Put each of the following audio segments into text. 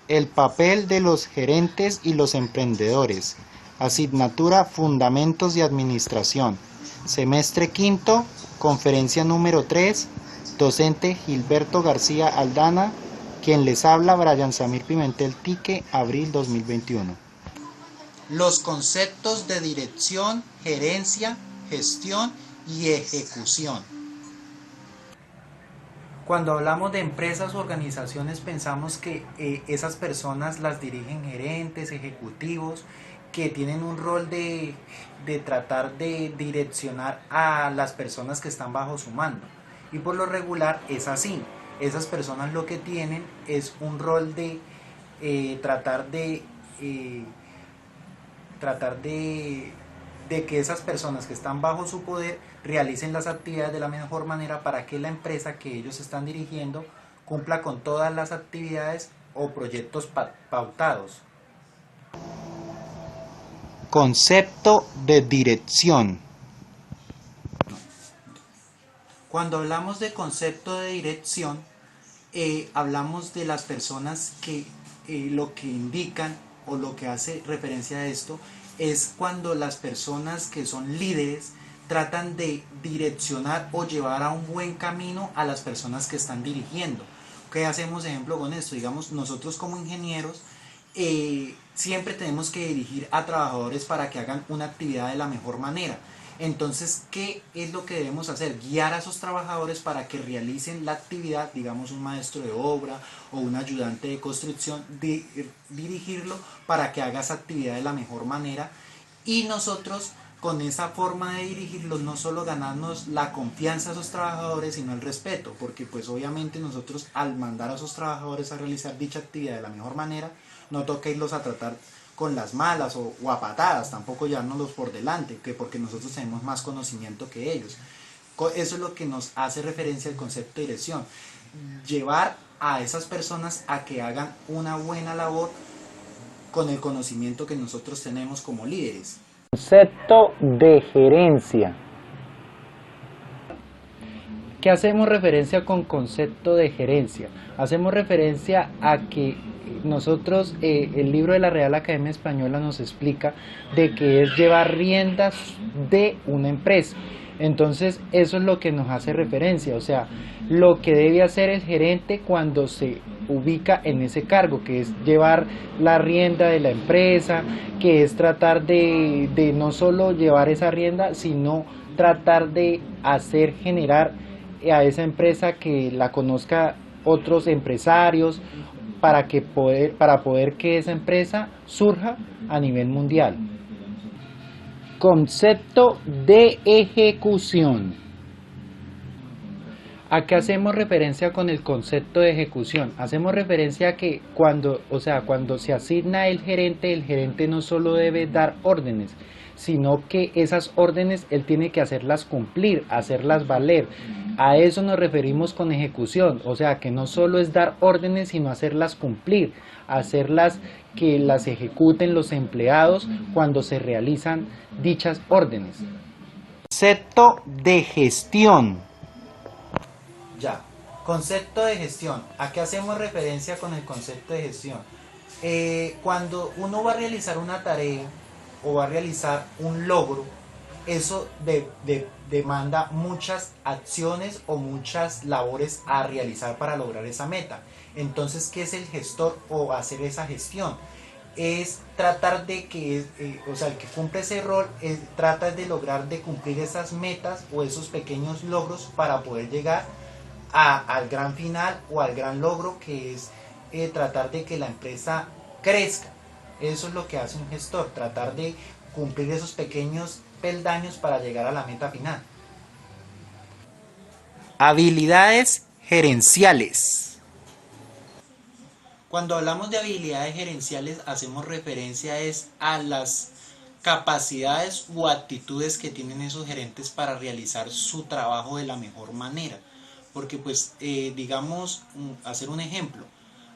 El papel de los gerentes y los emprendedores. Asignatura Fundamentos de Administración. Semestre quinto, conferencia número 3. Docente Gilberto García Aldana. Quien les habla, Brian Samir Pimentel Tique, abril 2021. Los conceptos de dirección, gerencia, gestión y ejecución. Cuando hablamos de empresas o organizaciones pensamos que esas personas las dirigen gerentes, ejecutivos, que tienen un rol de tratar de direccionar a las personas que están bajo su mando. Y por lo regular es así. Esas personas lo que tienen es un rol de tratar de que esas personas que están bajo su poder realicen las actividades de la mejor manera para que la empresa que ellos están dirigiendo cumpla con todas las actividades o proyectos pautados. Concepto de dirección. Cuando hablamos de concepto de dirección, hablamos de las personas que lo que indican o lo que hace referencia a esto es cuando las personas que son líderes tratan de direccionar o llevar a un buen camino a las personas que están dirigiendo. ¿Qué hacemos, ejemplo, con esto? Digamos, nosotros como ingenieros siempre tenemos que dirigir a trabajadores para que hagan una actividad de la mejor manera. Entonces, ¿qué es lo que debemos hacer? Guiar a esos trabajadores para que realicen la actividad, digamos un maestro de obra o un ayudante de construcción, dirigirlo para que haga esa actividad de la mejor manera. Y nosotros, con esa forma de dirigirlos, no solo ganarnos la confianza de esos trabajadores, sino el respeto, porque pues obviamente nosotros al mandar a esos trabajadores a realizar dicha actividad de la mejor manera, no toca irlos a tratar con las malas o a patadas, tampoco llevárnoslos por delante, que porque nosotros tenemos más conocimiento que ellos. Eso es lo que nos hace referencia al concepto de dirección, llevar a esas personas a que hagan una buena labor con el conocimiento que nosotros tenemos como líderes. Concepto de gerencia. ¿Qué hacemos referencia con concepto de gerencia? Hacemos referencia a que nosotros, el libro de la Real Academia Española nos explica de que es llevar riendas de una empresa. Entonces eso es lo que nos hace referencia, o sea, lo que debe hacer el gerente cuando se ubica en ese cargo, que es llevar la rienda de la empresa, que es tratar de no solo llevar esa rienda, sino tratar de hacer generar a esa empresa que la conozca otros empresarios para poder que esa empresa surja a nivel mundial. Concepto de ejecución. ¿A qué hacemos referencia con el concepto de ejecución? Hacemos referencia a que cuando se asigna el gerente no solo debe dar órdenes, sino que esas órdenes él tiene que hacerlas cumplir, hacerlas valer. A eso nos referimos con ejecución, o sea que no solo es dar órdenes, sino hacerlas cumplir, hacerlas que las ejecuten los empleados cuando se realizan dichas órdenes. Concepto de gestión. Ya, concepto de gestión. ¿A qué hacemos referencia con el concepto de gestión? Cuando uno va a realizar una tarea o va a realizar un logro, eso demanda muchas acciones o muchas labores a realizar para lograr esa meta. Entonces, ¿qué es el gestor o hacer esa gestión? Es tratar de que, el que cumple ese rol, trata de lograr de cumplir esas metas o esos pequeños logros para poder llegar al gran final o al gran logro, que es tratar de que la empresa crezca. Eso es lo que hace un gestor, tratar de cumplir esos pequeños peldaños para llegar a la meta final. Habilidades gerenciales. Cuando hablamos de habilidades gerenciales hacemos referencia a las capacidades o actitudes que tienen esos gerentes para realizar su trabajo de la mejor manera. Porque pues digamos, hacer un ejemplo,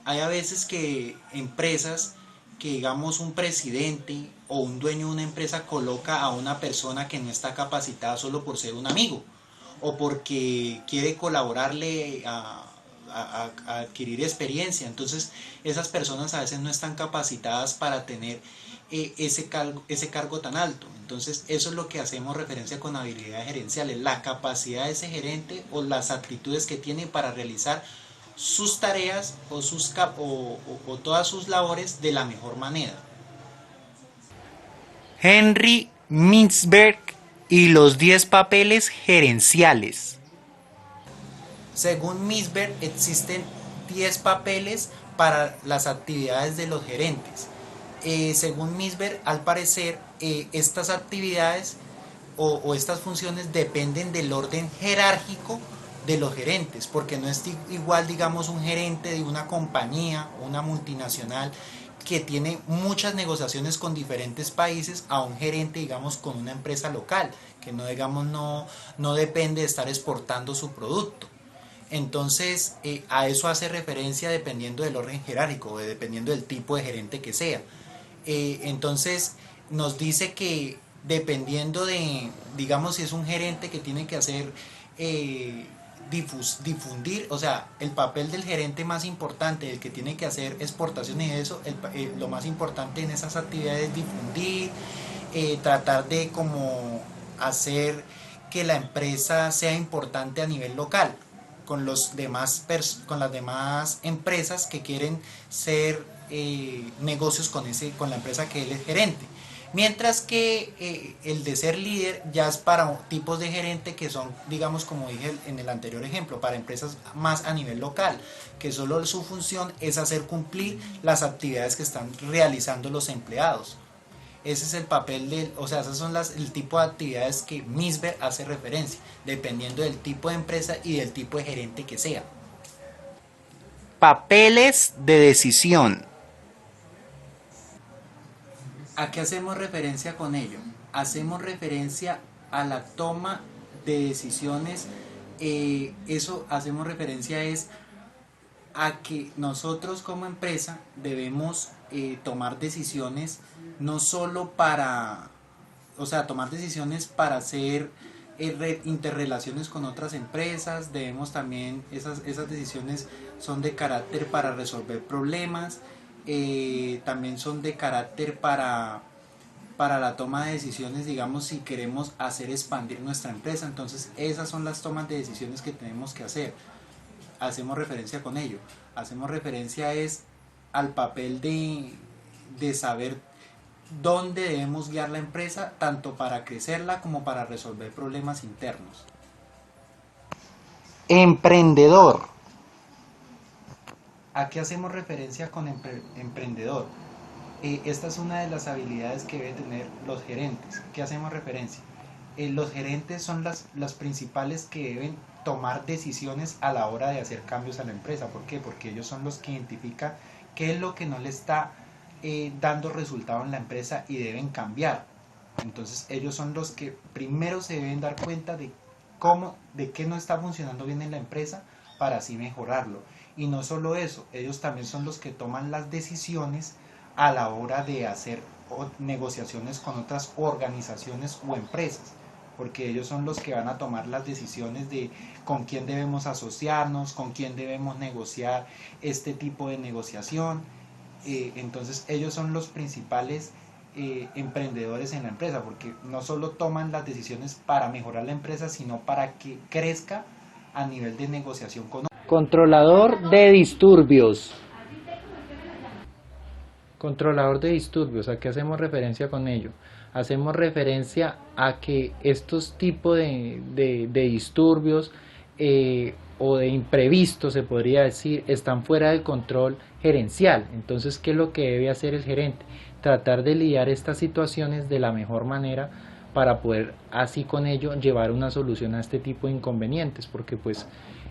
hay a veces que empresas que digamos un presidente o un dueño de una empresa coloca a una persona que no está capacitada solo por ser un amigo o porque quiere colaborarle a adquirir experiencia. Entonces esas personas a veces no están capacitadas para tener ese cargo tan alto. Entonces eso es lo que hacemos referencia con habilidades gerenciales, la capacidad de ese gerente o las actitudes que tiene para realizar sus tareas o todas sus labores de la mejor manera. Henry Mintzberg y los 10 papeles gerenciales. Según Mintzberg, existen 10 papeles para las actividades de los gerentes. Según Mintzberg, al parecer, estas actividades o estas funciones dependen del orden jerárquico de los gerentes, porque no es igual, digamos, un gerente de una compañía, una multinacional, que tiene muchas negociaciones con diferentes países, a un gerente, digamos, con una empresa local, que no, digamos, no depende de estar exportando su producto. Entonces, a eso hace referencia dependiendo del orden jerárquico, dependiendo del tipo de gerente que sea. Entonces, nos dice que dependiendo de, digamos, si es un gerente que tiene que hacer difundir, o sea, el papel del gerente más importante, el que tiene que hacer exportaciones y eso, lo más importante en esas actividades es difundir, tratar de como hacer que la empresa sea importante a nivel local con con las demás empresas que quieren ser negocios con la empresa que él es gerente. Mientras que el de ser líder ya es para tipos de gerente que son, digamos, como dije en el anterior ejemplo, para empresas más a nivel local, que solo su función es hacer cumplir las actividades que están realizando los empleados. Ese es el papel o sea, esas son el tipo de actividades que Mintzberg hace referencia, dependiendo del tipo de empresa y del tipo de gerente que sea. Papeles de decisión. ¿A qué hacemos referencia con ello? Hacemos referencia a la toma de decisiones. Eso hacemos referencia es a que nosotros como empresa debemos tomar decisiones no solo para, o sea, tomar decisiones para hacer interrelaciones con otras empresas, debemos también, esas decisiones son de carácter para resolver problemas, también son de carácter para la toma de decisiones, digamos, si queremos hacer expandir nuestra empresa. Entonces esas son las tomas de decisiones que tenemos que hacer. Hacemos referencia con ello. Hacemos referencia es al papel de saber dónde debemos guiar la empresa, tanto para crecerla como para resolver problemas internos. Emprendedor. ¿A qué hacemos referencia con emprendedor? Esta es una de las habilidades que deben tener los gerentes. ¿Qué hacemos referencia? Los gerentes son las principales que deben tomar decisiones a la hora de hacer cambios a la empresa. ¿Por qué? Porque ellos son los que identifican qué es lo que no le está dando resultado en la empresa y deben cambiar. Entonces ellos son los que primero se deben dar cuenta de qué no está funcionando bien en la empresa para así mejorarlo. Y no solo eso, ellos también son los que toman las decisiones a la hora de hacer negociaciones con otras organizaciones o empresas, porque ellos son los que van a tomar las decisiones de con quién debemos asociarnos, con quién debemos negociar este tipo de negociación. Entonces ellos son los principales emprendedores en la empresa, porque no solo toman las decisiones para mejorar la empresa, sino para que crezca a nivel de negociación con otros. Controlador de disturbios. Controlador de disturbios, ¿a qué hacemos referencia con ello? Hacemos referencia a que estos tipos de disturbios o de imprevistos, se podría decir, están fuera del control gerencial. Entonces, ¿qué es lo que debe hacer el gerente? Tratar de lidiar estas situaciones de la mejor manera para poder así con ello llevar una solución a este tipo de inconvenientes, porque pues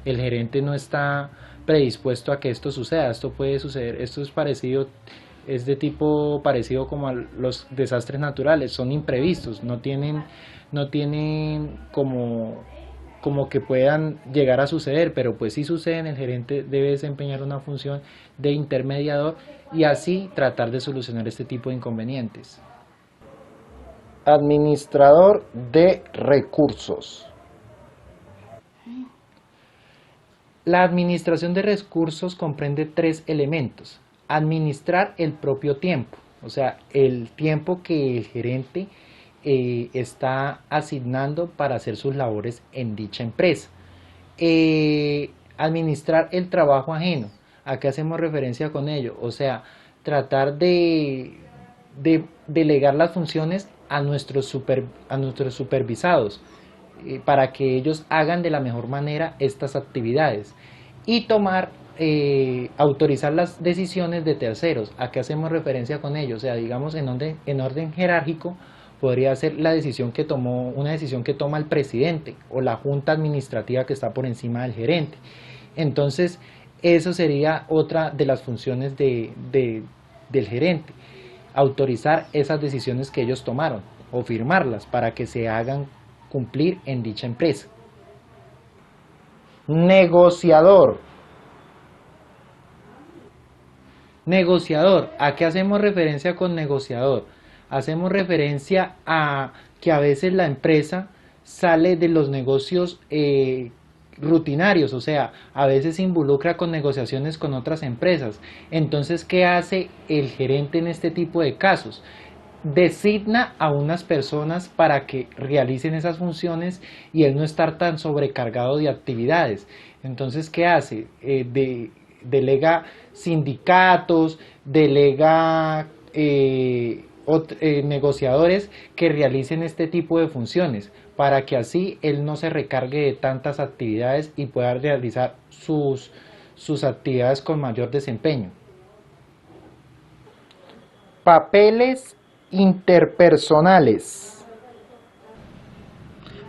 el gerente no está predispuesto a que esto suceda. Esto puede suceder, esto es de tipo parecido como a los desastres naturales, son imprevistos, no tienen como que puedan llegar a suceder, pero pues si suceden, el gerente debe desempeñar una función de intermediador y así tratar de solucionar este tipo de inconvenientes. Administrador de recursos. La administración de recursos comprende tres elementos. Administrar el propio tiempo, o sea, el tiempo que el gerente está asignando para hacer sus labores en dicha empresa. Administrar el trabajo ajeno. ¿A qué hacemos referencia con ello? O sea, tratar de delegar las funciones a nuestros supervisados para que ellos hagan de la mejor manera estas actividades y autorizar las decisiones de terceros. ¿A qué hacemos referencia con ello? O sea, digamos en orden jerárquico podría ser una decisión que toma el presidente o la junta administrativa que está por encima del gerente. Entonces, eso sería otra de las funciones del gerente, autorizar esas decisiones que ellos tomaron o firmarlas para que se hagan cumplir en dicha empresa. Negociador. Negociador. ¿A qué hacemos referencia con negociador? Hacemos referencia a que a veces la empresa sale de los negocios rutinarios, o sea, a veces se involucra con negociaciones con otras empresas. Entonces, ¿qué hace el gerente en este tipo de casos? Designa a unas personas para que realicen esas funciones y él no estar tan sobrecargado de actividades. Entonces, ¿qué hace? Delega sindicatos, delega negociadores que realicen este tipo de funciones para que así él no se recargue de tantas actividades y pueda realizar sus actividades con mayor desempeño. Papeles interpersonales.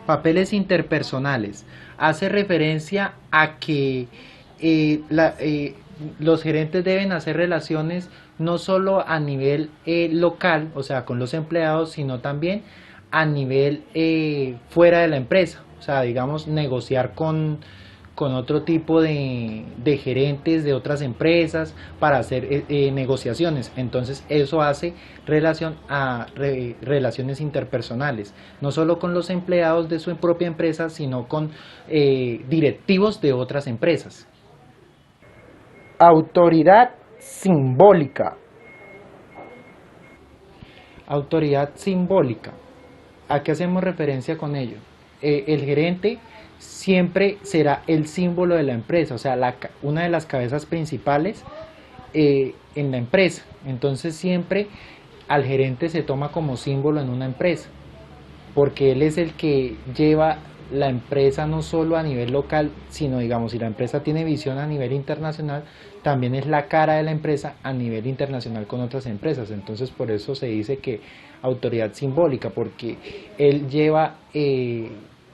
Papeles interpersonales. Hace referencia a que los gerentes deben hacer relaciones no solo a nivel local, o sea, con los empleados, sino también a nivel fuera de la empresa. O sea, digamos, negociar con otro tipo de gerentes de otras empresas para hacer negociaciones. Entonces eso hace relación a relaciones interpersonales, no solo con los empleados de su propia empresa, sino con directivos de otras empresas. Autoridad simbólica. Autoridad simbólica. ¿A qué hacemos referencia con ello? El gerente siempre será el símbolo de la empresa, o sea, una de las cabezas principales en la empresa. Entonces siempre al gerente se toma como símbolo en una empresa, porque él es el que lleva la empresa no solo a nivel local, sino, digamos, si la empresa tiene visión a nivel internacional, también es la cara de la empresa a nivel internacional con otras empresas. Entonces por eso se dice que autoridad simbólica, porque él lleva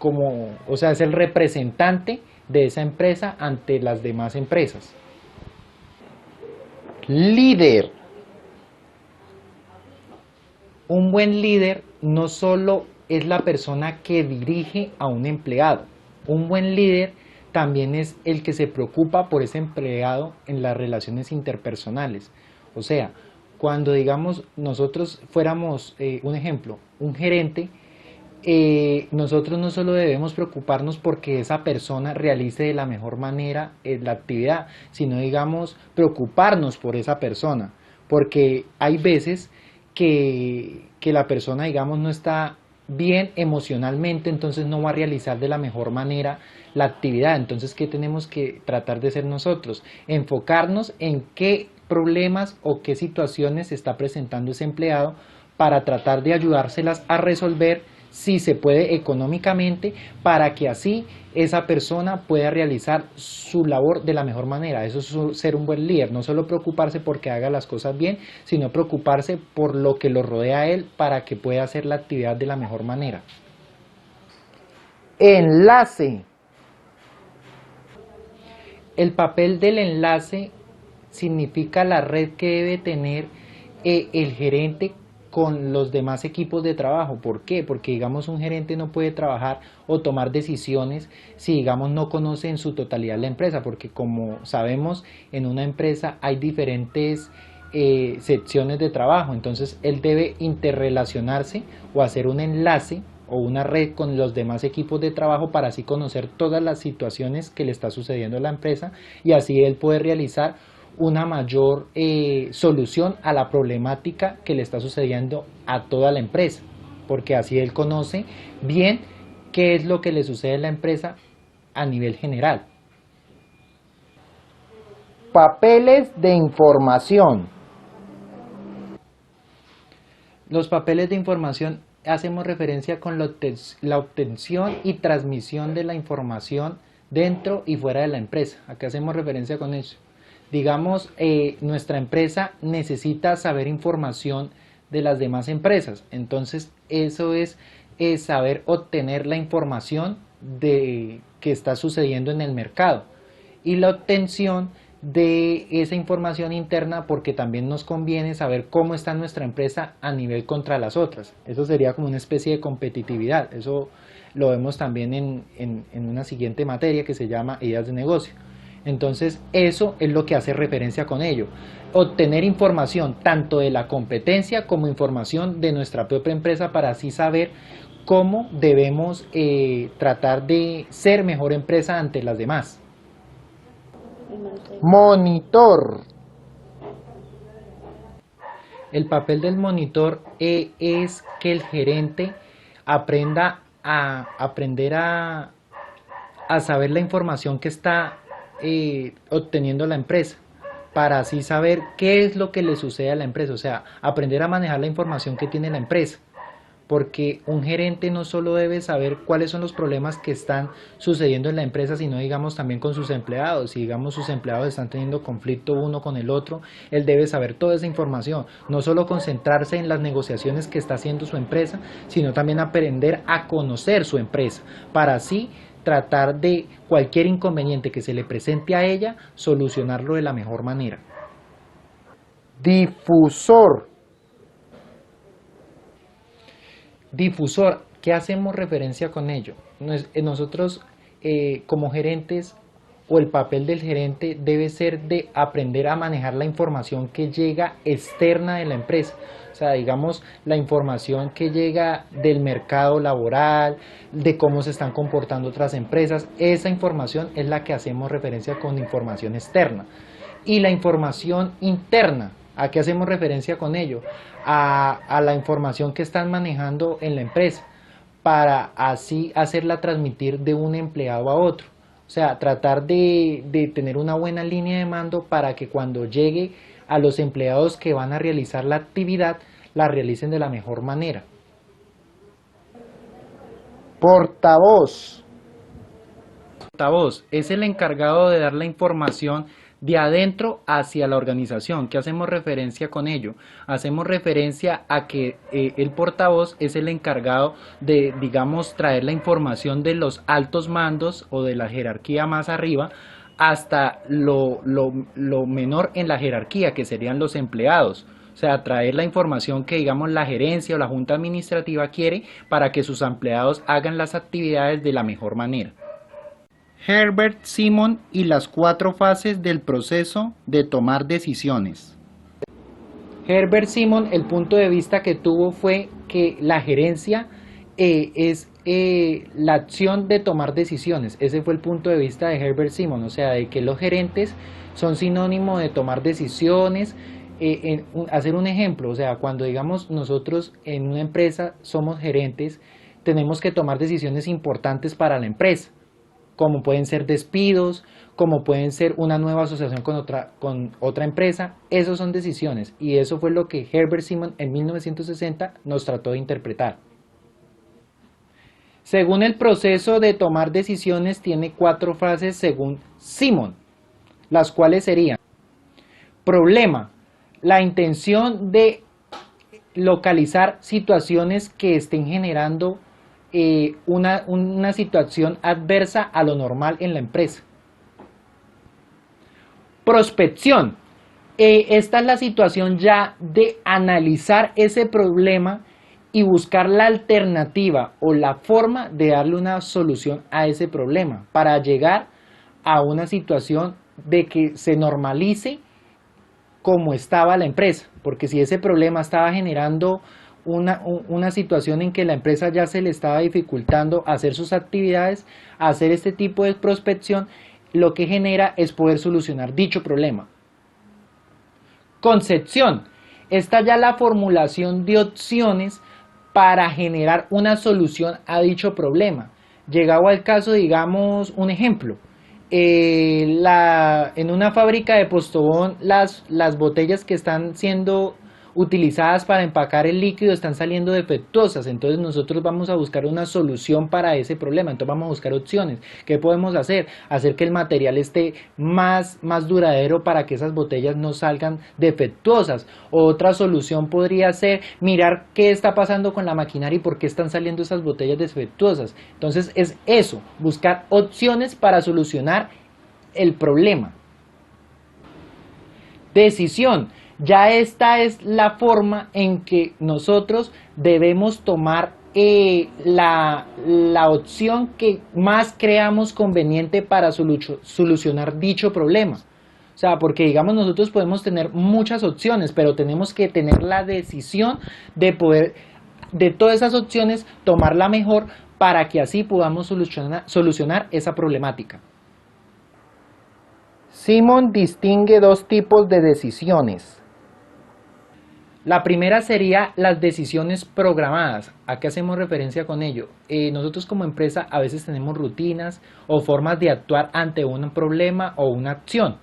o sea, es el representante de esa empresa ante las demás empresas. Líder. Un buen líder no solo es la persona que dirige a un empleado. Un buen líder también es el que se preocupa por ese empleado en las relaciones interpersonales. O sea, cuando digamos nosotros fuéramos, un ejemplo, un gerente, nosotros no solo debemos preocuparnos porque esa persona realice de la mejor manera la actividad, sino digamos preocuparnos por esa persona, porque hay veces que la persona digamos no está bien emocionalmente, entonces no va a realizar de la mejor manera la actividad. Entonces, ¿qué tenemos que tratar de hacer nosotros? Enfocarnos en qué problemas o qué situaciones está presentando ese empleado para tratar de ayudárselas a resolver si se puede económicamente, para que así esa persona pueda realizar su labor de la mejor manera. Eso es ser un buen líder, no solo preocuparse porque haga las cosas bien, sino preocuparse por lo que lo rodea a él para que pueda hacer la actividad de la mejor manera. Enlace. El papel del enlace significa la red que debe tener el gerente con los demás equipos de trabajo. ¿Por qué? Porque digamos un gerente no puede trabajar o tomar decisiones si digamos no conoce en su totalidad la empresa, porque como sabemos en una empresa hay diferentes secciones de trabajo. Entonces él debe interrelacionarse o hacer un enlace o una red con los demás equipos de trabajo para así conocer todas las situaciones que le está sucediendo a la empresa y así él puede realizar una mayor solución a la problemática que le está sucediendo a toda la empresa, porque así él conoce bien qué es lo que le sucede a la empresa a nivel general. Papeles de información. Los papeles de información hacemos referencia con la obtención y transmisión de la información dentro y fuera de la empresa. Acá hacemos referencia con eso. Digamos, nuestra empresa necesita saber información de las demás empresas. Entonces, eso es saber obtener la información de que está sucediendo en el mercado. Y la obtención de esa información interna, porque también nos conviene saber cómo está nuestra empresa a nivel contra las otras. Eso sería como una especie de competitividad. Eso lo vemos también en una siguiente materia que se llama ideas de negocio. Entonces eso es lo que hace referencia con ello. Obtener información tanto de la competencia como información de nuestra propia empresa para así saber cómo debemos tratar de ser mejor empresa ante las demás. Monitor. El papel del monitor es que el gerente aprenda a saber la información que está obteniendo la empresa, para así saber qué es lo que le sucede a la empresa, o sea, aprender a manejar la información que tiene la empresa. Porque un gerente no solo debe saber cuáles son los problemas que están sucediendo en la empresa, sino digamos también con sus empleados. Si digamos sus empleados están teniendo conflicto uno con el otro, él debe saber toda esa información. No solo concentrarse en las negociaciones que está haciendo su empresa, sino también aprender a conocer su empresa, para así tratar de cualquier inconveniente que se le presente a ella, solucionarlo de la mejor manera. Difusor. Difusor, ¿qué hacemos referencia con ello? Nosotros como gerentes, o el papel del gerente debe ser de aprender a manejar la información que llega externa de la empresa. O sea, digamos, la información que llega del mercado laboral, de cómo se están comportando otras empresas, esa información es la que hacemos referencia con información externa. Y la información interna, ¿a qué hacemos referencia con ello? A la información que están manejando en la empresa, para así hacerla transmitir de un empleado a otro. O sea, tratar de tener una buena línea de mando para que cuando llegue a los empleados que van a realizar la actividad, la realicen de la mejor manera. Portavoz. Portavoz es el encargado de dar la información de adentro hacia la organización. ¿Qué hacemos referencia con ello? Hacemos referencia a que el portavoz es el encargado de, digamos, traer la información de los altos mandos o de la jerarquía más arriba hasta lo menor en la jerarquía, que serían los empleados. O sea, traer la información que, digamos, la gerencia o la junta administrativa quiere para que sus empleados hagan las actividades de la mejor manera. Herbert Simon y las 4 fases del proceso de tomar decisiones. Herbert Simon, el punto de vista que tuvo fue que la gerencia es la acción de tomar decisiones. Ese fue el punto de vista de Herbert Simon, o sea, de que los gerentes son sinónimo de tomar decisiones. Hacer un ejemplo, o sea, cuando digamos nosotros en una empresa somos gerentes, tenemos que tomar decisiones importantes para la empresa, como pueden ser despidos, como pueden ser una nueva asociación con otra empresa. Esas son decisiones, y eso fue lo que Herbert Simon en 1960 nos trató de interpretar. Según el proceso de tomar decisiones, tiene 4 fases según Simon, las cuales serían: problema, la intención de localizar situaciones que estén generando una situación adversa a lo normal en la empresa. Prospección, esta es la situación ya de analizar ese problema y buscar la alternativa o la forma de darle una solución a ese problema para llegar a una situación de que se normalice como estaba la empresa, porque si ese problema estaba generando una situación en que la empresa ya se le estaba dificultando hacer sus actividades, hacer este tipo de prospección, lo que genera es poder solucionar dicho problema. Concepción. Está ya la formulación de opciones para generar una solución a dicho problema. Llegado al caso, digamos un ejemplo. En una fábrica de Postobón, las botellas que están siendo utilizadas para empacar el líquido están saliendo defectuosas. Entonces nosotros vamos a buscar una solución para ese problema. Entonces vamos a buscar opciones. ¿Qué podemos hacer? Hacer que el material esté más duradero para que esas botellas no salgan defectuosas. Otra solución podría ser mirar qué está pasando con la maquinaria y por qué están saliendo esas botellas defectuosas. Entonces es eso, buscar opciones para solucionar el problema. Decisión. Ya esta es la forma en que nosotros debemos tomar la opción que más creamos conveniente para solucionar dicho problema. O sea, porque digamos nosotros podemos tener muchas opciones, pero tenemos que tener la decisión de poder, de todas esas opciones, tomar la mejor para que así podamos solucionar esa problemática. Simon distingue dos tipos de decisiones. La primera sería las decisiones programadas. ¿A qué hacemos referencia con ello? Nosotros como empresa a veces tenemos rutinas o formas de actuar ante un problema o una acción.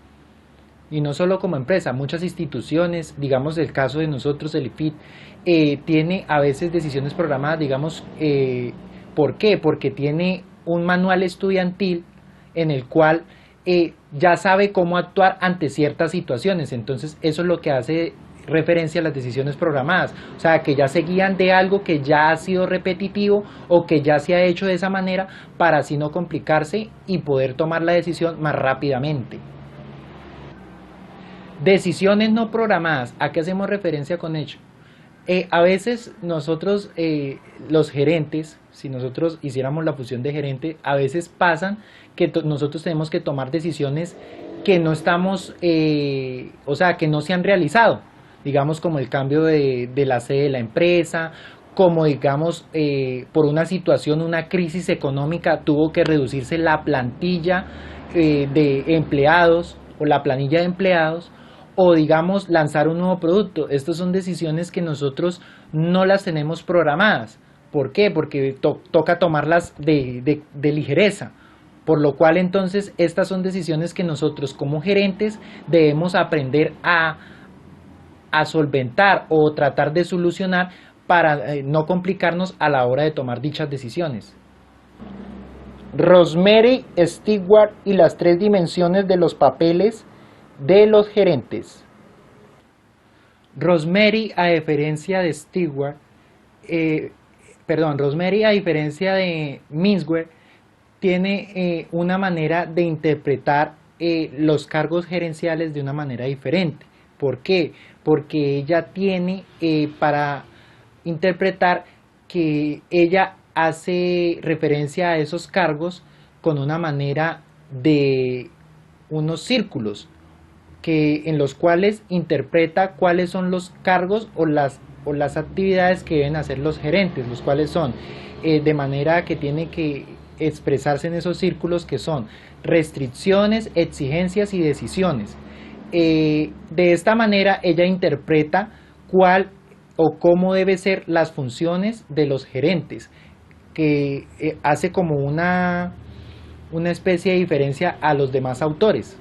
Y no solo como empresa, muchas instituciones, digamos el caso de nosotros, el IFIT, tiene a veces decisiones programadas, digamos, ¿por qué? Porque tiene un manual estudiantil en el cual ya sabe cómo actuar ante ciertas situaciones. Entonces eso es lo que hace referencia a las decisiones programadas, o sea, que ya se guían de algo que ya ha sido repetitivo o que ya se ha hecho de esa manera para así no complicarse y poder tomar la decisión más rápidamente. Decisiones no programadas, ¿a qué hacemos referencia con ello? A veces nosotros, los gerentes, si nosotros hiciéramos la función de gerente, a veces pasan que nosotros tenemos que tomar decisiones que no estamos, o sea, que no se han realizado. Digamos como el cambio de la sede de la empresa, como digamos por una situación, una crisis económica, tuvo que reducirse la plantilla de empleados o la planilla de empleados, o digamos lanzar un nuevo producto. Estas son decisiones que nosotros no las tenemos programadas. ¿Por qué? Porque toca tomarlas de ligereza. Por lo cual entonces estas son decisiones que nosotros como gerentes debemos aprender a solventar o tratar de solucionar para no complicarnos a la hora de tomar dichas decisiones. Rosemary Stewart y las 3 dimensiones de los papeles de los gerentes. Rosemary, a diferencia de Rosemary, a diferencia de Minsware, tiene una manera de interpretar los cargos gerenciales de una manera diferente. ¿Por qué? Porque ella tiene para interpretar que ella hace referencia a esos cargos con una manera de unos círculos en los cuales interpreta cuáles son los cargos o las actividades que deben hacer los gerentes, los cuales son de manera que tiene que expresarse en esos círculos, que son restricciones, exigencias y decisiones. De esta manera ella interpreta cuál o cómo deben ser las funciones de los gerentes, que hace como una especie de diferencia a los demás autores.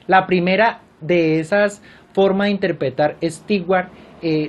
La primera de esas formas de interpretar Stewart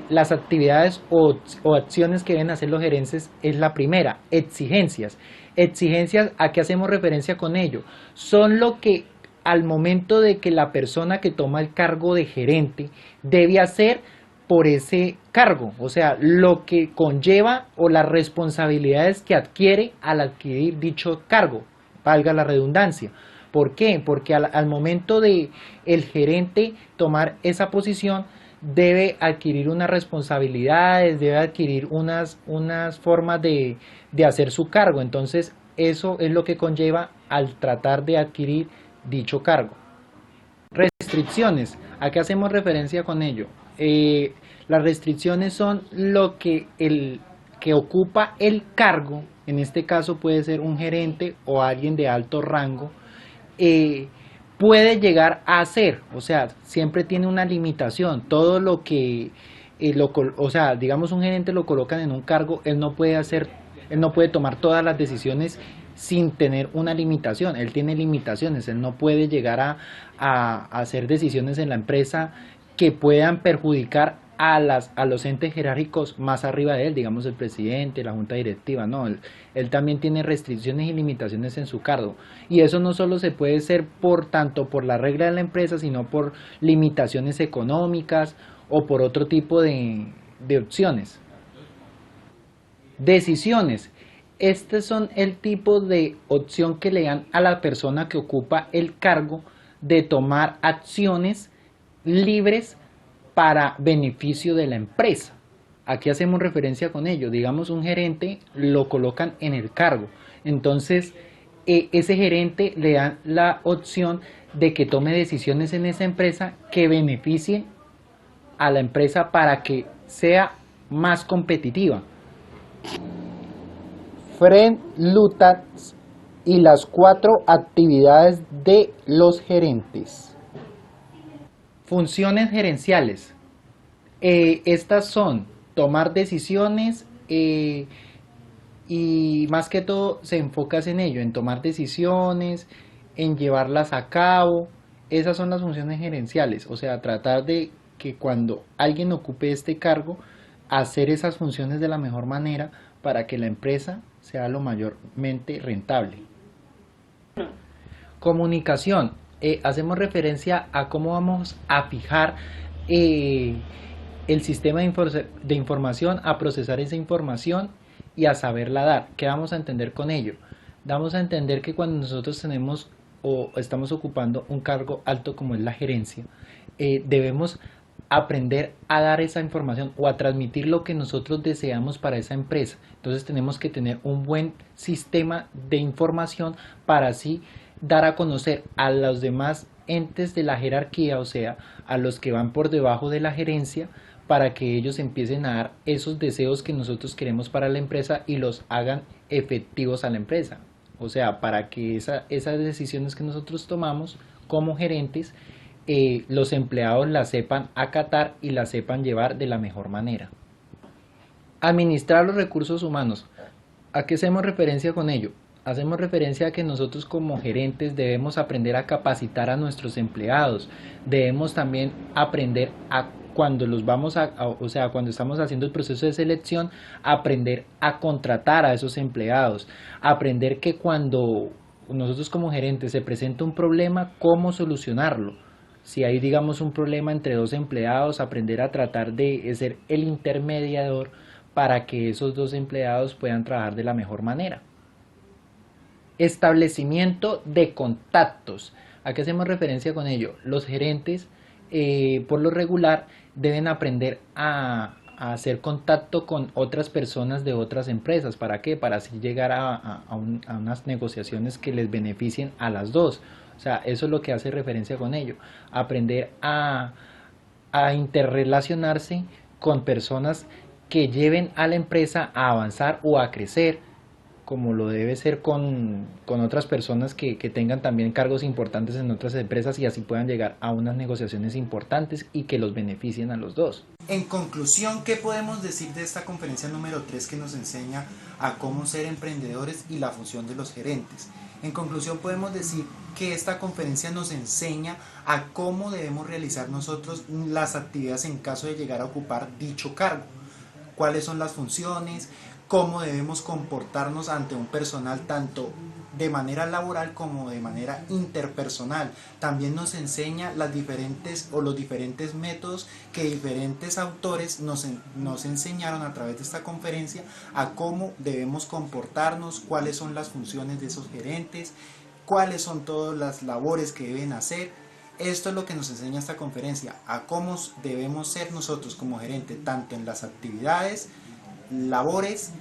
las actividades o acciones que deben hacer los gerentes es la primera, exigencias. Exigencias, ¿a qué hacemos referencia con ello? Son lo que al momento de que la persona que toma el cargo de gerente debe hacer por ese cargo, o sea, lo que conlleva o las responsabilidades que adquiere al adquirir dicho cargo, valga la redundancia. ¿Por qué? Porque al momento de el gerente tomar esa posición debe adquirir unas responsabilidades, debe adquirir unas formas de hacer su cargo. Entonces eso es lo que conlleva al tratar de adquirir dicho cargo. Restricciones. ¿A qué hacemos referencia con ello? Las restricciones son lo que el que ocupa el cargo, en este caso puede ser un gerente o alguien de alto rango, puede llegar a hacer, o sea, siempre tiene una limitación. Todo lo que, o sea, digamos un gerente lo colocan en un cargo, él no puede tomar todas las decisiones sin tener una limitación. Él tiene limitaciones, él no puede llegar a hacer decisiones en la empresa que puedan perjudicar a los entes jerárquicos más arriba de él, digamos el presidente, la junta directiva. No, él también tiene restricciones y limitaciones en su cargo, y eso no solo se puede hacer tanto por la regla de la empresa, sino por limitaciones económicas o por otro tipo de opciones. Decisiones. Estos son el tipo de opción que le dan a la persona que ocupa el cargo de tomar acciones libres para beneficio de la empresa. Aquí hacemos referencia con ello. Digamos, un gerente lo colocan en el cargo. Entonces, ese gerente le dan la opción de que tome decisiones en esa empresa que beneficien a la empresa para que sea más competitiva. Fred Lutács y las 4 actividades de los gerentes. Funciones gerenciales. Estas son tomar decisiones, y más que todo se enfoca en ello, en tomar decisiones, en llevarlas a cabo. Esas son las funciones gerenciales, o sea, tratar de que cuando alguien ocupe este cargo, hacer esas funciones de la mejor manera para que la empresa sea lo mayormente rentable. Comunicación. Hacemos referencia a cómo vamos a fijar el sistema de información, a procesar esa información y a saberla dar. ¿Qué vamos a entender con ello? Vamos a entender que cuando nosotros tenemos o estamos ocupando un cargo alto como es la gerencia, debemos aprender a dar esa información o a transmitir lo que nosotros deseamos para esa empresa. Entonces tenemos que tener un buen sistema de información para así dar a conocer a los demás entes de la jerarquía, o sea, a los que van por debajo de la gerencia, para que ellos empiecen a dar esos deseos que nosotros queremos para la empresa y los hagan efectivos a la empresa. O sea, para que esas decisiones que nosotros tomamos como gerentes, los empleados las sepan acatar y las sepan llevar de la mejor manera. Administrar los recursos humanos. ¿A qué hacemos referencia con ello? Hacemos referencia a que nosotros como gerentes debemos aprender a capacitar a nuestros empleados. Debemos también aprender a, cuando los vamos o sea, cuando estamos haciendo el proceso de selección, aprender a contratar a esos empleados. Aprender que cuando nosotros como gerentes se presenta un problema, cómo solucionarlo. Si hay, digamos, un problema entre dos empleados, aprender a tratar de ser el intermediador para que esos dos empleados puedan trabajar de la mejor manera. Establecimiento de contactos. ¿A qué hacemos referencia con ello? Los gerentes, por lo regular, deben aprender a hacer contacto con otras personas de otras empresas. ¿Para qué? Para así llegar a unas negociaciones que les beneficien a las dos. O sea, eso es lo que hace referencia con ello. Aprender a interrelacionarse con personas que lleven a la empresa a avanzar o a crecer, como lo debe ser con otras personas que tengan también cargos importantes en otras empresas, y así puedan llegar a unas negociaciones importantes y que los beneficien a los dos. En conclusión, ¿qué podemos decir de esta conferencia número 3 que nos enseña a cómo ser emprendedores y la función de los gerentes? En conclusión, podemos decir que esta conferencia nos enseña a cómo debemos realizar nosotros las actividades en caso de llegar a ocupar dicho cargo. Cuáles son las funciones, cómo debemos comportarnos ante un personal tanto de manera laboral como de manera interpersonal. También nos enseña los diferentes métodos que diferentes autores nos enseñaron a través de esta conferencia a cómo debemos comportarnos, cuáles son las funciones de esos gerentes, cuáles son todas las labores que deben hacer. Esto es lo que nos enseña esta conferencia, a cómo debemos ser nosotros como gerente, tanto en las actividades, labores,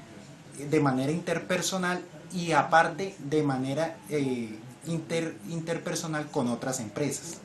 de manera interpersonal y aparte de manera interpersonal con otras empresas.